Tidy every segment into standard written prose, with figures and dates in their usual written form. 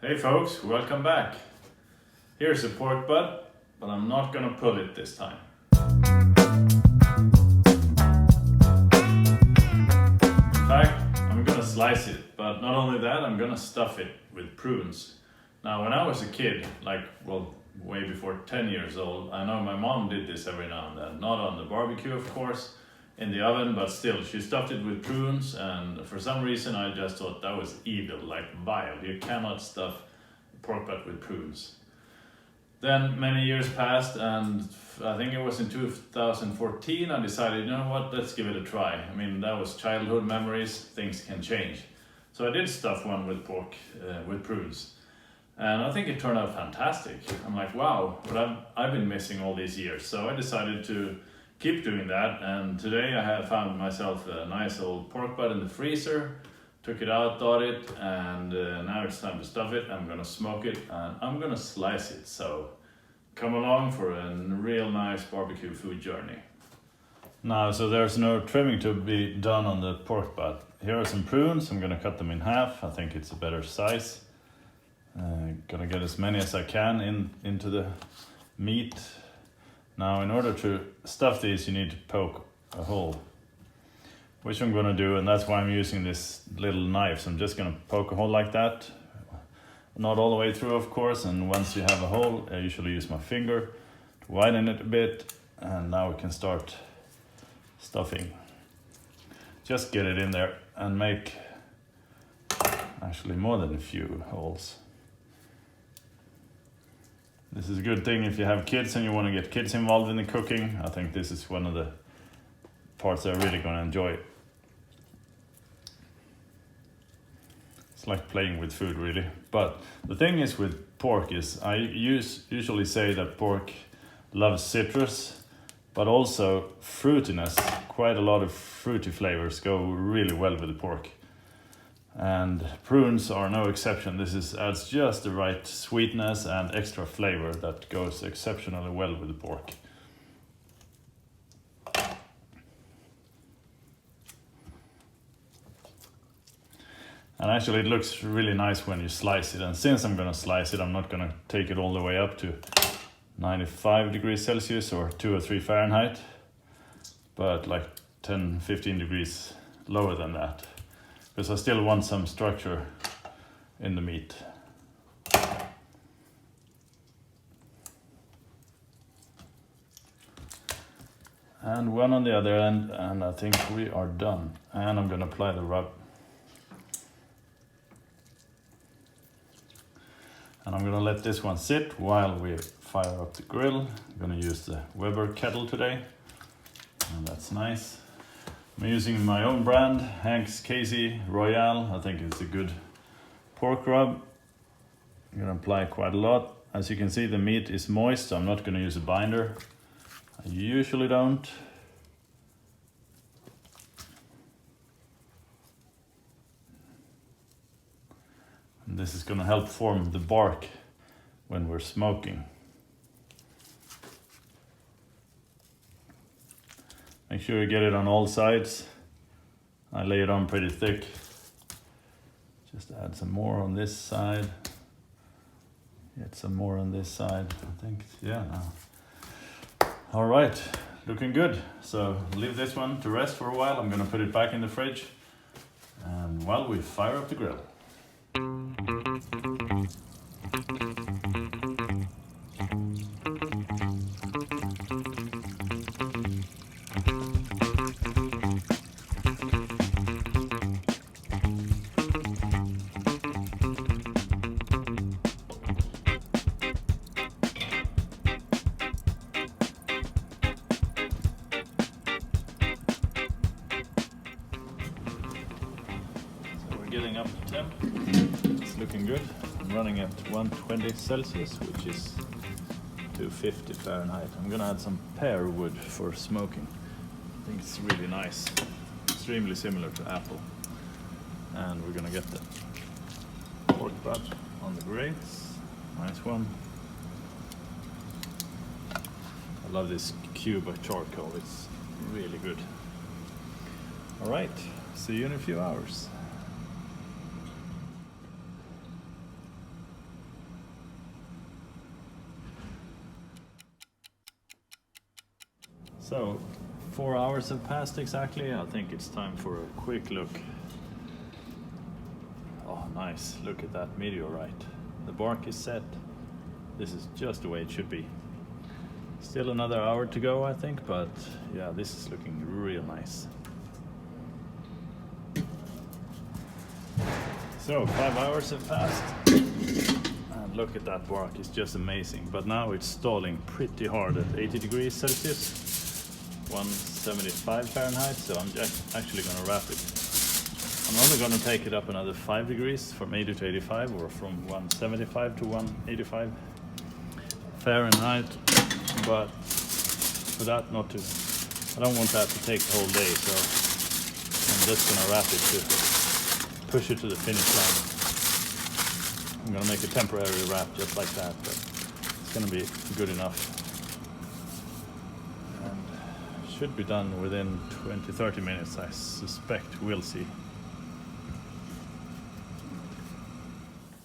Hey folks, welcome back. Here's a pork butt, but I'm not gonna pull it this time. In fact, I'm gonna slice it, but not only that, I'm gonna stuff it with prunes. Now, when I was a kid, way before 10 years old, I know my mom did this every now and then. Not on the barbecue, of course, in the oven, but still, she stuffed it with prunes, and for some reason I just thought that was evil, like vile. You cannot stuff pork butt with prunes. Then many years passed, and I think it was in 2014 I decided, you know what, let's give it a try. I mean, that was childhood memories, things can change. So I did stuff one with pork, with prunes. And I think it turned out fantastic. I'm like, wow, what I've been missing all these years. So I decided to keep doing that, and today I have found myself a nice old pork butt in the freezer, took it out, thawed it, and now it's time to stuff it. I'm gonna smoke it and I'm gonna slice it, so come along for a real nice barbecue food journey. Now, so there's no trimming to be done on the pork butt. Here are some prunes, I'm gonna cut them in half, I think it's a better size. Gonna get as many as I can into the meat. Now, in order to stuff these, you need to poke a hole, which I'm gonna do, and that's why I'm using this little knife. So I'm just gonna poke a hole like that, not all the way through, of course, and once you have a hole, I usually use my finger to widen it a bit, and now we can start stuffing. Just get it in there and make actually more than a few holes. This is a good thing if you have kids and you want to get kids involved in the cooking. I think this is one of the parts they're really going to enjoy. It's like playing with food, really. But the thing is with pork is I usually say that pork loves citrus, but also fruitiness. Quite a lot of fruity flavors go really well with the pork. And prunes are no exception. This adds just the right sweetness and extra flavor that goes exceptionally well with the pork. And actually it looks really nice when you slice it. And since I'm gonna slice it, I'm not gonna take it all the way up to 95 degrees Celsius or 2 or 3 Fahrenheit, but like 10, 15 degrees lower than that. Because I still want some structure in the meat. And one on the other end, and I think we are done. And I'm gonna apply the rub. And I'm gonna let this one sit while we fire up the grill. I'm gonna use the Weber kettle today, and that's nice. I'm using my own brand, Hank's Casey Royale. I think it's a good pork rub. I'm gonna apply quite a lot. As you can see, the meat is moist, so I'm not gonna use a binder. I usually don't. And this is gonna help form the bark when we're smoking. Make sure you get it on all sides. I lay it on pretty thick. Just add some more on this side. Get some more on this side, I think. Yeah. All right, looking good. So leave this one to rest for a while. I'm gonna put it back in the fridge. And while we fire up the grill. Getting up to temp. It's looking good. I'm running at 120 Celsius, which is 250 Fahrenheit. I'm gonna add some pear wood for smoking. I think it's really nice. Extremely similar to apple. And we're gonna get the pork butt on the grates. Nice one. I love this cube of charcoal. It's really good. All right, see you in a few hours. So 4 hours have passed exactly. I think it's time for a quick look. Oh, nice. Look at that meteorite. The bark is set. This is just the way it should be. Still another hour to go, I think, but yeah, this is looking real nice. So 5 hours have passed. And look at that bark, it's just amazing. But now it's stalling pretty hard at 80 degrees Celsius, 175 Fahrenheit, so I'm actually gonna wrap it. I'm only gonna take it up another 5 degrees from 80 to 85, or from 175 to 185 Fahrenheit. But for that I don't want that to take the whole day, so I'm just gonna wrap it to push it to the finish line. I'm gonna make a temporary wrap just like that, but it's gonna be good enough. And should be done within 20-30 minutes, I suspect. We'll see.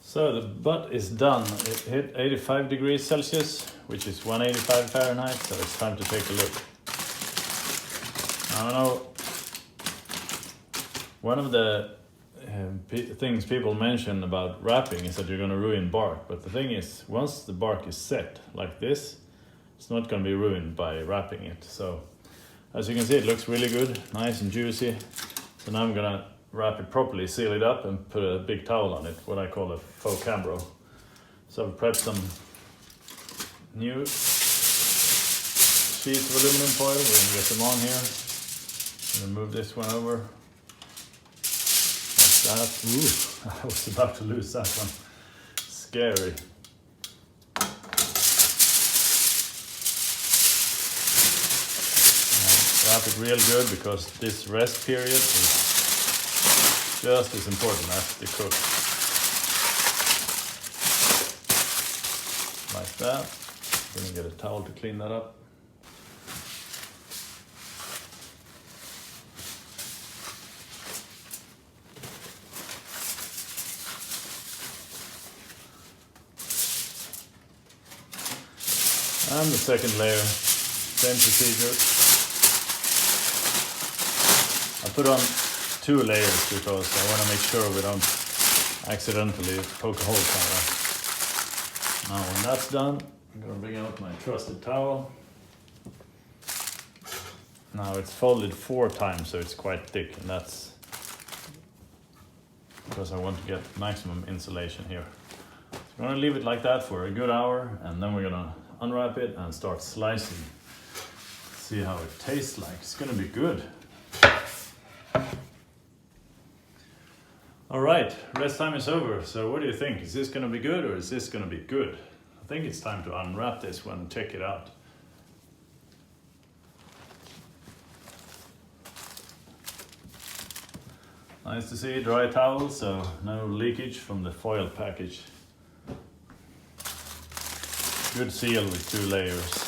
So the butt is done. It hit 85 degrees Celsius, which is 185 Fahrenheit, so it's time to take a look. I don't know, one of the things people mention about wrapping is that you're going to ruin bark, but the thing is, once the bark is set like this, it's not going to be ruined by wrapping it. So as you can see, it looks really good, nice and juicy. So now I'm going to wrap it properly, seal it up, and put a big towel on it, what I call a faux cambro. So I've prepped some new sheets of aluminum foil. We're going to get them on here. I'm going to move this one over. Like that. Ooh, I was about to lose that one. Scary. Wrap it real good, because this rest period is just as important as the cook. Like that. I'm gonna get a towel to clean that up. And the second layer, same procedure. I put on 2 layers because I want to make sure we don't accidentally poke a hole somewhere. Now when that's done, I'm going to bring out my trusted towel. Now it's folded 4 times, so it's quite thick, and that's because I want to get maximum insulation here. So I'm going to leave it like that for a good hour, and then we're going to unwrap it and start slicing. See how it tastes like. It's going to be good. All right, rest time is over. So what do you think? Is this going to be good, or is this going to be good? I think it's time to unwrap this one and check it out. Nice to see, dry towel, so no leakage from the foil package. Good seal with 2 layers.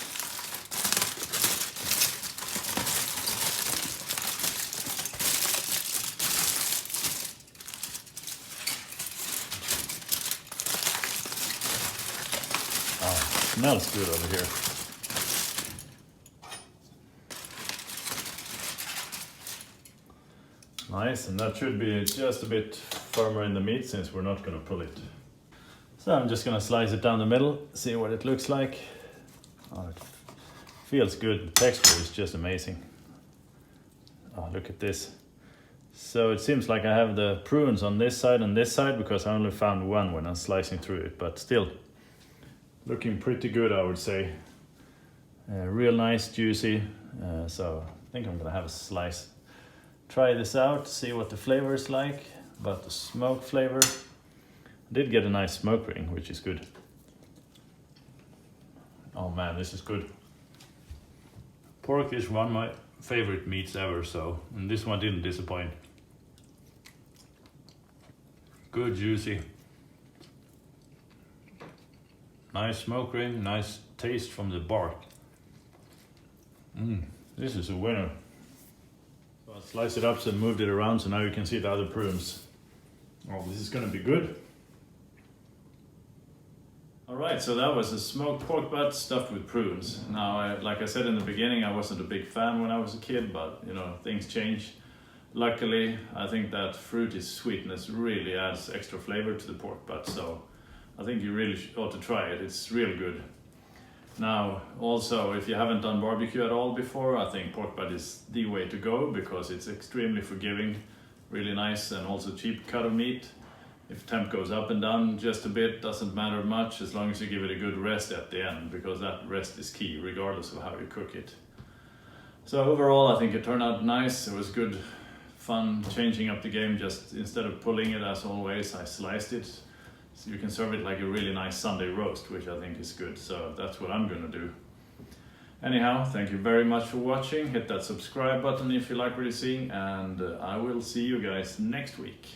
Smells good over here. Nice, and that should be just a bit firmer in the meat since we're not going to pull it. So I'm just going to slice it down the middle, see what it looks like. Oh, it feels good. The texture is just amazing. Oh, look at this. So it seems like I have the prunes on this side and this side, because I only found one when I'm slicing through it, but still. Looking pretty good, I would say. Real nice, juicy. So I think I'm gonna have a slice. Try this out, see what the flavor is like. About the smoke flavor. I did get a nice smoke ring, which is good. Oh man, this is good. Pork is one of my favorite meats ever, and this one didn't disappoint. Good, juicy. Nice smoke ring, nice taste from the bark. This is a winner. So I sliced it up and moved it around, so now you can see the other prunes. Oh, this is gonna be good. Alright, so that was a smoked pork butt stuffed with prunes. Now, like I said in the beginning, I wasn't a big fan when I was a kid, but you know, things change. Luckily, I think that fruity sweetness really adds extra flavor to the pork butt, so I think you really ought to try it. It's really good. Now, also, if you haven't done barbecue at all before, I think pork butt is the way to go because it's extremely forgiving, really nice and also cheap cut of meat. If temp goes up and down just a bit, doesn't matter much as long as you give it a good rest at the end, because that rest is key regardless of how you cook it. So overall, I think it turned out nice. It was good fun changing up the game. Just instead of pulling it as always, I sliced it. So you can serve it like a really nice Sunday roast, which I think is good. So that's what I'm gonna do. Anyhow, thank you very much for watching. Hit that subscribe button if you like what you're seeing, and I will see you guys next week.